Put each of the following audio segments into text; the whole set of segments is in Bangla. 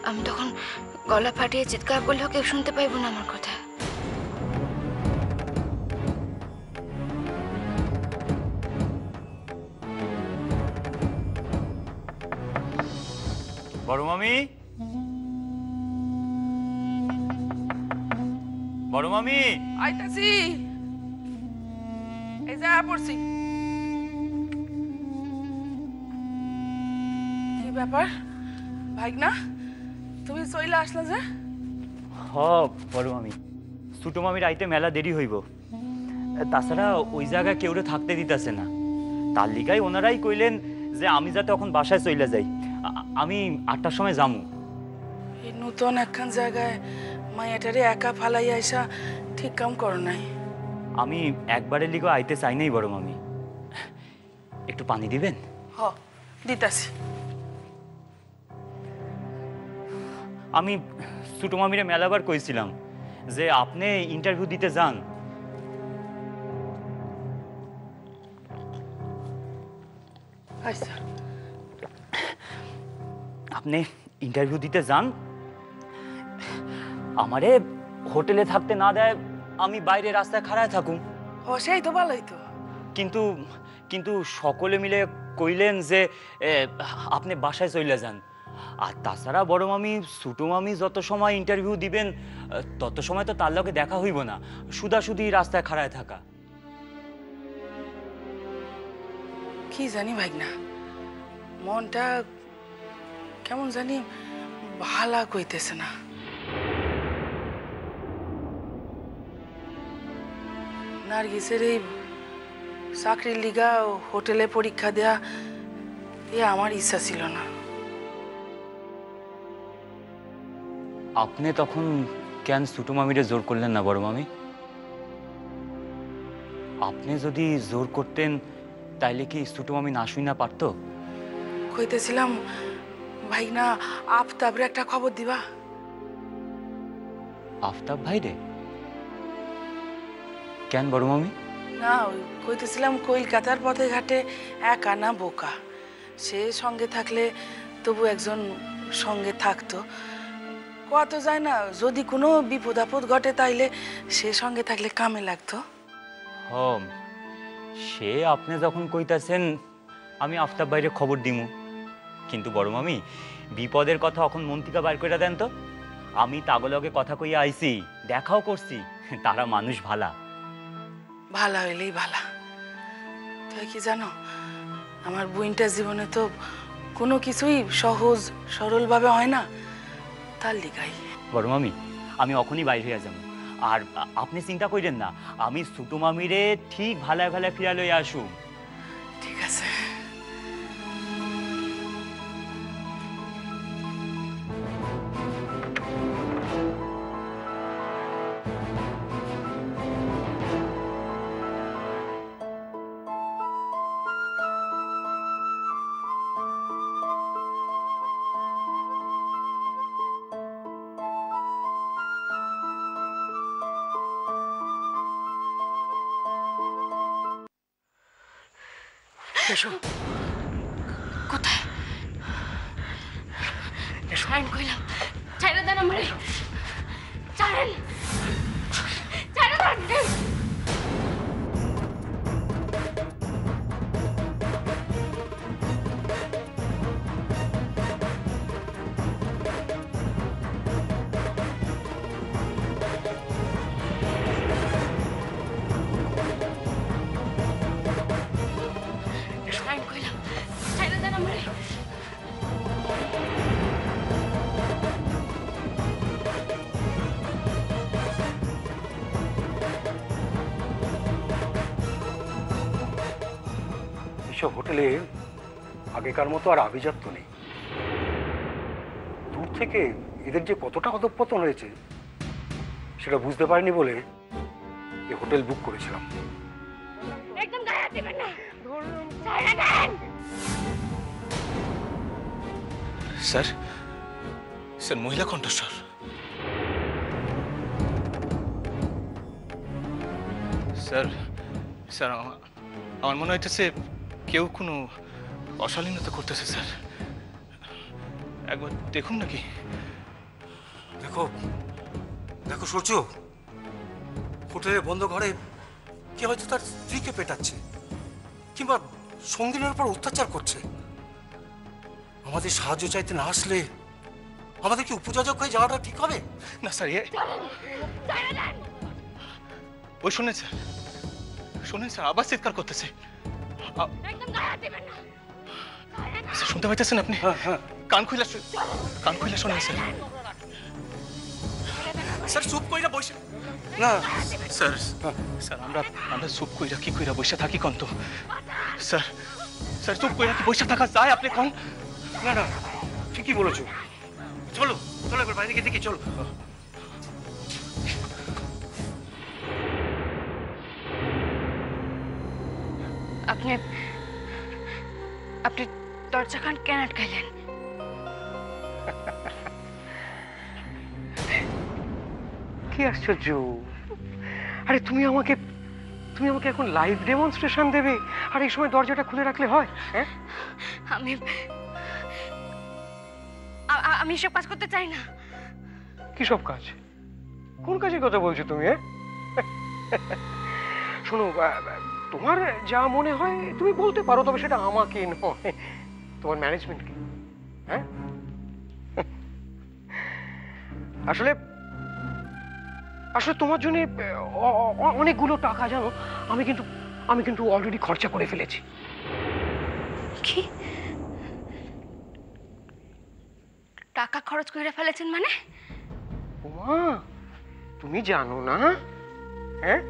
আমি তখন গলা ফাটিয়ে চিৎকার করলেও কেউ শুনতে পাইব না আমার কথা। বড় মামি, বড় মামি, আইতাছি। এই যা পড়ছি। কি ব্যাপার ভাইগনা, তুমি চইলা আসলা যে? হ বড় মামি, ছোট মামির আইতে মেলা দেরি হইব। তাছাড়া ওই জায়গায় কেউরে থাকতে দিতেছে না। তার লিগাই ওনারাই কইলেন যে আমি যাতে এখন বাসায় চইলা যাই। আমি 8টার সময় যামু। এই নতুন একখান জায়গায় মাইয়াটারে একা ফালাই আইসা ঠিক কাম করো নাই। আমি একবারের লিগো আইতে চাই নাই বড় মামি। একটু পানি দিবেন? হ দিতাছি। আমি ছোট মামিরে মেলাবার কইছিলাম যে আপনি ইন্টারভিউ দিতে যান। আচ্ছা, আপনি ইন্টারভিউ দিতে যান, আমারে হোটেলে থাকতে না দেয়, আমি বাইরে রাস্তায় খাড়ায় থাকুম। ও সেই তো ভালোই তো। কিন্তু কিন্তু সকলে মিলে কইলেন যে আপনি বাসায় চলে যান। আর তাছাড়া বড় মামি, ছোট মামি যত সময় ইন্টারভিউ দিবেন তত সময় তো তার লগে দেখা হইব না, সুদাসুদি রাস্তায় খাড়ায় থাকা। কি জানি ভাইগনা, মনটা কেমন জানি ভালা কইতেছে না। নার্গিসের এই চাকরির লিগা হোটেলে পরীক্ষা দেয়া এ আমার ইচ্ছা ছিল না। আপনি তখন কেন ছোট মামিরে জোর করলেন না বড় মামি? আপনি যদি জোর করতেন তাইলে কি ছোট মামি না শুই না পারতো? কইতেছিলাম ভাইগনা, আফতাবরে একটা খবর দিবা। আফতাব ভাই রে? কেন বড় মামি? না, কইতেছিলাম কলকাতার পথে ঘাটে একা না বোকা, সে সঙ্গে থাকলে তবু একজন সঙ্গে থাকতো। কত যায় না, যদি কোনো বিপদ আপদ ঘটে তাইলে সে সঙ্গে থাকলে কামে লাগতো। হম, সে আপনি যখন কইতাছেন আমি আফতাব ভাইরে খবর দিমু, কিন্তু বড় মামি বিপদের কথা এখন মন থেকে বাইর করে দেন তো। আমি তাগলগে কথা কইয়া আইছি, দেখাও করছি, তারা মানুষ ভালা। ভালা হইলেই ভালা। তাই কি জানো, আমার বুইনটার জীবনে তো কোনো কিছুই সহজ সরলভাবে হয় না, তার লিগাই। বড় মামি, আমি অখনই বাইর হইয়া যাবো। আর আপনি চিন্তা কইরেন না, আমি ছোট মামিরে ঠিক ভালায় ভালায় ফিরা লইয়া আসুম। ঠিক আছে। এসো। কোথায়? ছাড়েন কইলাম, ছাইরা দেন আমারে, ছাড়েন, ছাইরা দেন। এসব হোটেলে আগেকার মতো আর আভিজাত্য নেই। দূর থেকে এদের যে কতটা অধঃপতন হয়েছে সেটা বুঝতে পারিনি বলে এই হোটেল বুক করেছিলাম। একদম গায়ে হাত দিবেন না, ছাইরা দেন। স্যার, স্যার মহিলা কণ্ঠস্বর। স্যার, স্যার আমার মনে হইতেছে কেউ কোনো অশালীনতা করতেছে স্যার। একবার দেখুন নাকি। দেখো দেখো সূর্য, হোটেলের বন্ধ ঘরে কে হয়তো তার স্ত্রীকে পেটাচ্ছে কিংবা সঙ্গিনের উপর অত্যাচার করছে। আমাদের সাহায্য চাইতে না আসলে আমাদের কি উপযোজক হয়ে যাওয়াটা ঠিক হবে? না স্যার, ওই শুনেন স্যার, শুনেন স্যার, আবার চিৎকার করতেছে। একদম গায়ে হাত দিবেন না। স্যার, শুনতে পাইতেছেন আপনি? হ্যাঁ। কান খুলে শোনেন স্যার। স্যার চুপ কইরা বসে না স্যার, স্যার আমরা চুপ কইরা কি কইরা বসে থাকি কোন তো? স্যার, স্যার চুপ কইরা কি বসে থাকা যায় আপনি কোন? না না, ঠিকই বলেছো। চলো চলো একবার বাইরে গিয়ে দেখি, চলো। আপনি আপনি দরজাখান কেন আটকাইলেন? কি আশ্চর্য! আরে তুমি আমাকে এখন লাইভ ডেমনস্ট্রেশন দেবে আর এই সময় দরজাটা খুলে রাখলে হয়? হ্যাঁ, আমি আমি এসব কাজ করতে চাই না। কি সব কাজ? কোন কাজের কথা বলছো তুমি? হ্যাঁ শোনো, তোমার যা মনে হয় তুমি বলতে পারো, তবে সেটা আমাকে নয়, তোমার ম্যানেজমেন্টকে। হ্যাঁ আসলে তোমার জন্য অনেকগুলো টাকা, জানো, আমি কিন্তু অলরেডি খরচা করে ফেলেছি। কি টাকা খরচ করে ফেলেছেন মানে? ওমা, তুমি জানো না? হ্যাঁ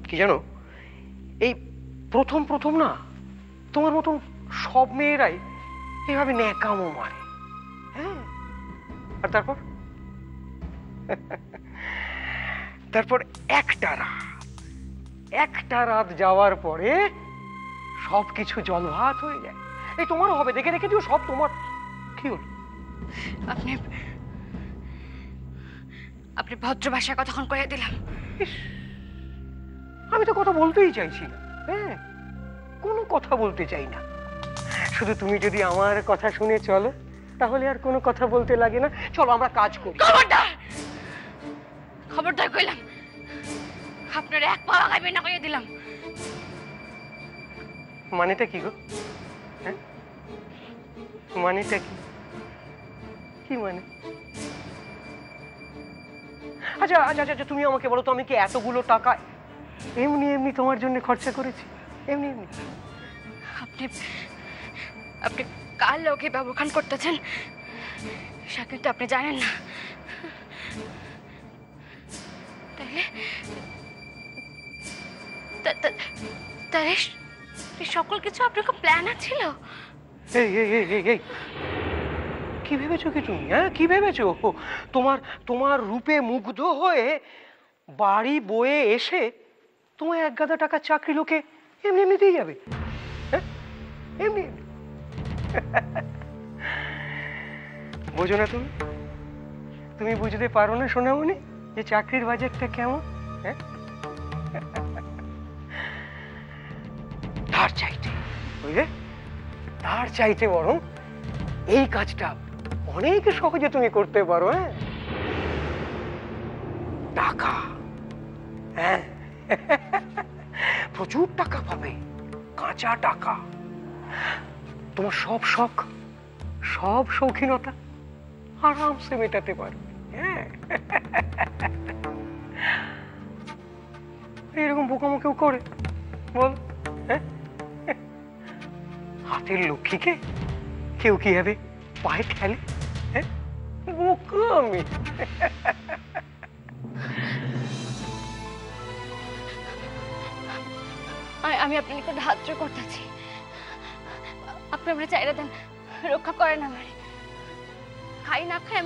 কি জানো, এই প্রথম না তোমার মতন সব মেয়েরাই এভাবে ন্যাকামো মারে। হ্যাঁ, আর তারপর একটা রাত যাওয়ার পরে সবকিছু জলভাত হয়ে যায়। এই তোমারও হবে, দেখে রেখে দিও, সব তোমার। কি হলো? আপনি ভদ্র ভাষায় কতক্ষণ করে দিলাম। আমি তো কথা বলতেই চাইছি না। হ্যাঁ, কোনো কথা বলতে চাই না। শুধু তুমি যদি আমার কথা শুনে চলো, তাহলে আর কোনো কথা বলতে লাগে না। চলো আমরা কাজ করি। খবরদার কইলাম, আপনার এক পা লাগাইবেন না কইয়া দিলাম। মানেটা কি গো? হ্যাঁ, মানেটা কি? কি মানে? আচ্ছা, তুমি আমাকে বলো তো, আমি কি এতগুলো টাকা এমনি তোমার জন্য খরচা করেছি? এমনি আপনি কার লোকে ব্যবহার করতেছেন সেটা কিন্তু আপনি জানেন না। তাহলে সকল কিছু আপনার প্ল্যান ছিল? এই কি ভেবেছো কি তুমি? হ্যাঁ, কি ভেবেছো? তোমার রূপে মুগ্ধ হয়ে বাড়ি বয়ে এসে তোমার এক গাদা টাকার চাকরি লোকে এমনি দিয়ে যাবে? হ্যাঁ, এমনি বোঝো না তুমি বুঝতে পারো না সোনামণি, যে চাকরির বাজারটা কেমন? হ্যাঁ, তার চাইতে বরং এই কাজটা অনেক সহজে তুমি করতে পারো। হ্যাঁ, টাকা, হ্যাঁ প্রচুর টাকা পাবে, কাঁচা টাকা। তোমার সব শখ, সব শৌখিনতা আরামসে মেটাতে পারবে। হ্যাঁ, এরকম বোকামো কেউ করে বল? হ্যাঁ, হাতের লক্ষ্মীকে কেউ কিভাবে পায়ে ঠেলে? হ্যাঁ, বোকামি। আমি আপনার নিকট হাত জোড় করতেছি, আপনি আমরা চাইরা দেন, রক্ষা করেন আমার। খাই না খাই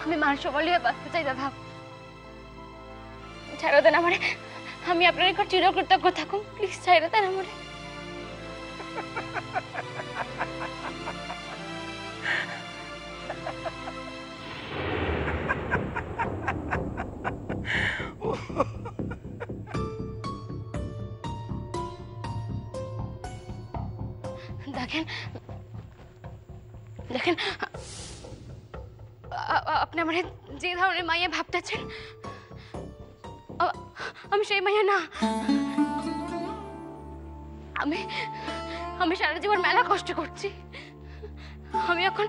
আমি মানুষ বলিয়ে বাঁচতে চাই দাদা, ছাইরা দেন আমারে। আমি আপনার নিকট চিরকৃতজ্ঞ থাকুন, প্লিজ ছাইরা দেন আমারে। দেখেন দেখেন আপনি আমার যে ধরনের মাইয়া ভাবতেছেন আমি সেই মাইয়া না। আমি আমি সারা জীবন মেলা কষ্ট করছি। আমি এখন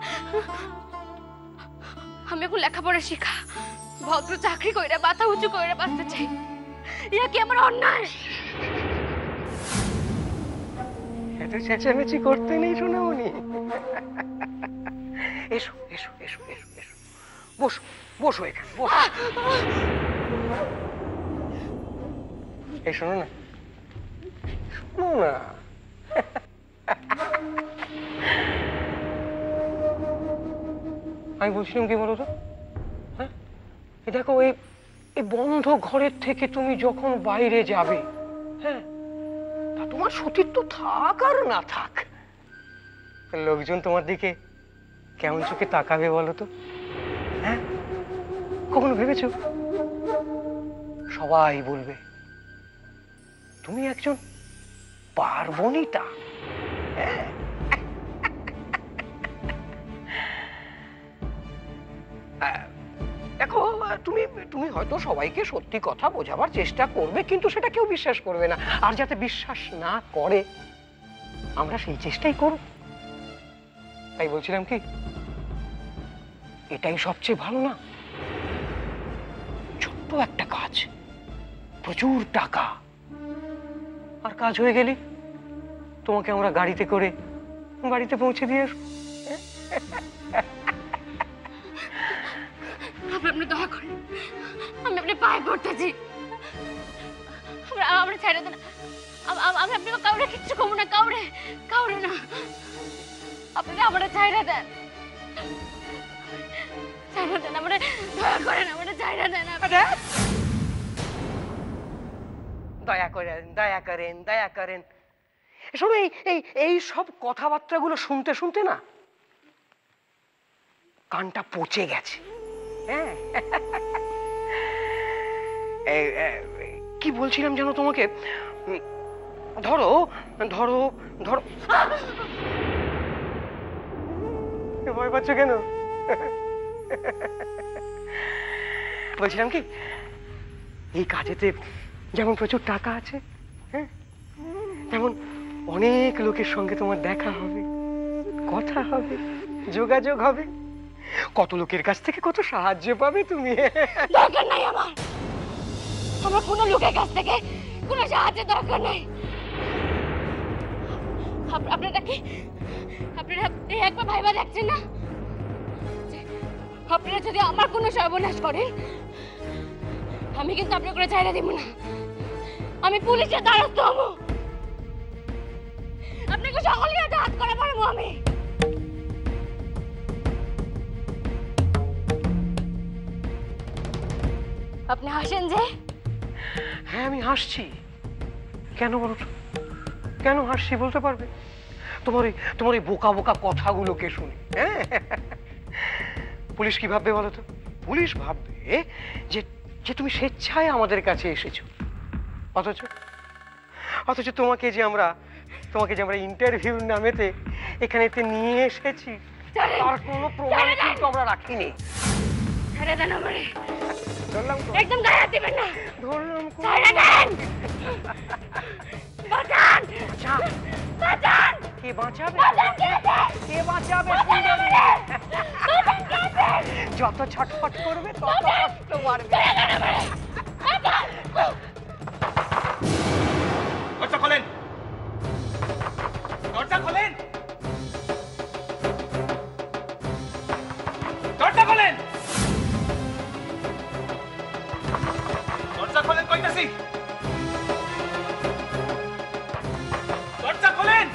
লেখাপড়া শিখা ভদ্র চাকরি কইরা মাথা উঁচু কইরা বাঁচতে চাই। ইয়া কি আমার অন্যায়? এত চেঁচামেচি করতে নেই সোনামণি। এসো এসো এসো এসো এসো, বসো বসো এখানে বসো। এই শোনো না, শোনো না, আমি বলছিলাম কি বলো তো, হ্যাঁ দেখো এই বন্ধ ঘরের থেকে তুমি যখন বাইরে যাবে, হ্যাঁ তা তোমার সতীর্থ থাক আর না থাক, লোকজন তোমার দিকে কেমন চোখে তাকাবে বলো তো? হ্যাঁ কখনো ভেবেছো? সবাই বলবে তুমি একজন পার্বণিতা। হ্যাঁ দেখো তুমি তুমি হয়তো সবাইকে সত্যি কথা বোঝাবার চেষ্টা করবে, কিন্তু সেটা কেউ বিশ্বাস করবে না। আর যাতে বিশ্বাস না করে আমরা সেই চেষ্টাই করব। তাই বলছিলাম কি, এটাই সবচেয়ে ভালো না? ছোট্ট একটা কাজ, প্রচুর টাকা, আর কাজ হয়ে গেলে তোমাকে আমরা গাড়িতে করে বাড়িতে পৌঁছে দিয়ে আসবো। আপনি দয়া করেন, আমি আপনি পায়ে পড়তেছি, আমরা ছেড়ে দেন। আমি আপনি কাউরে কিচ্ছু কমু না, কাউরে না, আপনি আমরা ছেড়ে দেন, আমরা দয়া করেন, আমরা ছেড়ে দেন। দয়া করেন দয়া করেন দয়া করেন। শোনো, এই সব কথাবার্তাগুলো শুনতে শুনতে না কানটা পচে গেছে। হ্যাঁ কি বলছিলাম জানো তোমাকে, ধরো ধরো ধরো, ভয় পাচ্ছ কেন? বলছিলাম কি, এই কাজেতে যেমন প্রচুর টাকা আছে, হ্যাঁ তেমন অনেক লোকের সঙ্গে তোমার দেখা হবে, কথা হবে, যোগাযোগ হবে, কত লোকের কাছ থেকে কত সাহায্য পাবে তুমি। দরকার নাই আমার কোনো লোকের কাছ থেকে কোনো সাহায্যের দরকার নাই। আপনারা কি আপনারা একবার ভাইবা দেখছেন না, আপনারা যদি আমার কোনো সর্বনাশ করেন আমি কিন্তু আপনার করে ছাইড়া দিব না, আমি পুলিশের দ্বারস্থ হব, আপনাকে সকলকে হাত করে পারবো আমি। আপনি হাসেন যে? হ্যাঁ আমি হাসছি। কেন বলো তো, কেন হাসছি বলতে পারবে? তোমার এই বোকা বোকা কথাগুলোকে শুনে। হ্যাঁ পুলিশ কি ভাববে বলো তো? পুলিশ ভাববে যে যে তুমি স্বেচ্ছায় আমাদের কাছে এসেছো, অথচ তোমাকে যে আমরা ইন্টারভিউ নামেতে এখানেতে নিয়ে এসেছি তার কোনো প্রমাণ কিন্তু আমরা রাখিনি। ছেড়ে দেন আমারে, ধরলাম তো, একদম গায়ে হাত দিবেন না, ধরলাম তো। ছেড়ে দেন, বাঁচান, বাঁচান, কে বাঁচাবে? কে বাঁচাবে? যত ছটফট করবে তত কষ্ট বাড়বে। দরজা খোলেন, দরজা খোলেন, দরজা খোলেন, দরজা খোলেন কইতাছি, দরজা খোলেন।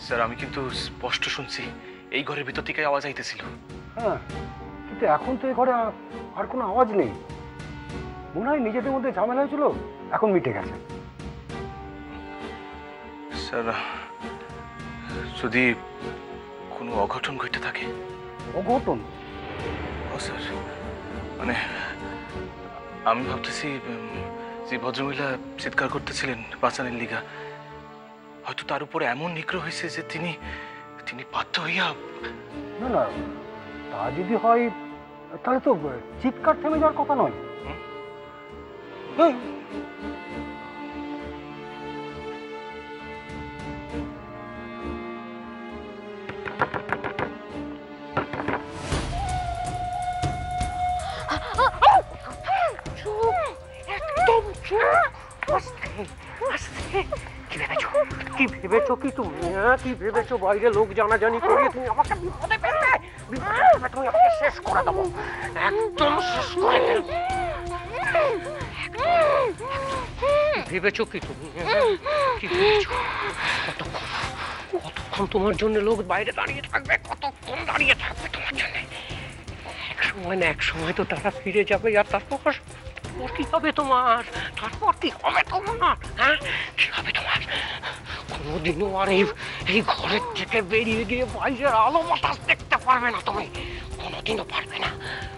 স্যার আমি কিন্তু স্পষ্ট শুনছি এই ঘরের ভিতর থেকে আওয়াজ আইতেছিল। হ্যাঁ, কিন্তু এখন তো এই ঘরে আর কোনো আওয়াজ নেই। মনে হয় নিজেদের মধ্যে ঝামেলা হয়েছিল, এখন মিটে গেছে। স্যার যদি কোনো অঘটন ঘটে থাকে। অঘটন? ও স্যার, মানে আমি ভাবতেছি যে ভদ্রমহিলা চিৎকার করতেছিলেন বাঁচানের লিগা, হয়তো তার উপরে এমন নিগ্রহ হয়েছে যে তিনি বাধ্য হইয়া। না না, তা যদি হয় তাহলে তো চিৎকার থেমে যাওয়ার কথা নয়। কি ভেবেছো কি তুমি? কি ভেবেছো বাইরে লোক জানাজানি করিয়ে তুমি আমাকে বিপদে ফেলবে? তুমি আমাকে শেষ করে দেবো, একদম শেষ করে দেবো। ভেবেছো কি তুমি? কি ভেবেছো? কতক্ষণ তোমার জন্য লোক বাইরে দাঁড়িয়ে থাকবে? কতক্ষণ দাঁড়িয়ে থাকবে তোমার জন্য? এক সময় তো তারা ফিরে যাবে, আর তারপর কি হবে তোমার? তারপর কি হবে তোমার? হ্যাঁ, কি হবে তোমার? কোনোদিনও আর এই ঘরের থেকে বেরিয়ে গিয়ে বাইরের আলো বাতাস দেখতে পারবে না তুমি, কোনোদিনও পারবে না।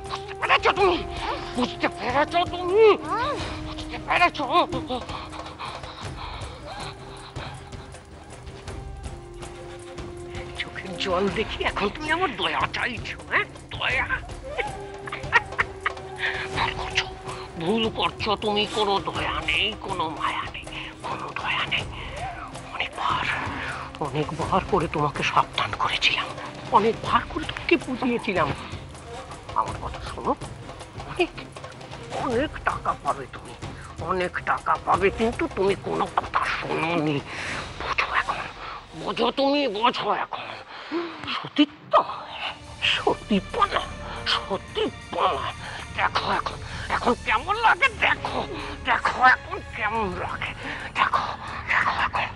বুঝতে পেরেছো তুমি? বুঝতে পেরেছো তুমি? বুঝতে পেরেছো? চোখের জল দেখি এখন তুমি আমার দয়া চাইছো? হ্যাঁ, দয়া? ভুল করছো তুমি, কোনো দয়া নেই, কোনো মায়া নেই, কোনো দয়া নেই। অনেকবার করে তোমাকে সাবধান করেছিলাম, অনেকবার করে তোমাকে বুঝিয়েছিলাম। আমার কথা শোনো, অনেক টাকা পাবে তুমি, অনেক টাকা পাবে, কিন্তু তুমি কোনো কথা শোনোনি। বোঝো এখন, বোঝো তুমি, বোঝো এখন। সতীত্ব, সতীপনা, সতীপনা। দেখো এখন, এখন কেমন লাগে, দেখো, দেখো এখন কেমন লাগে, দেখো, দেখো এখন।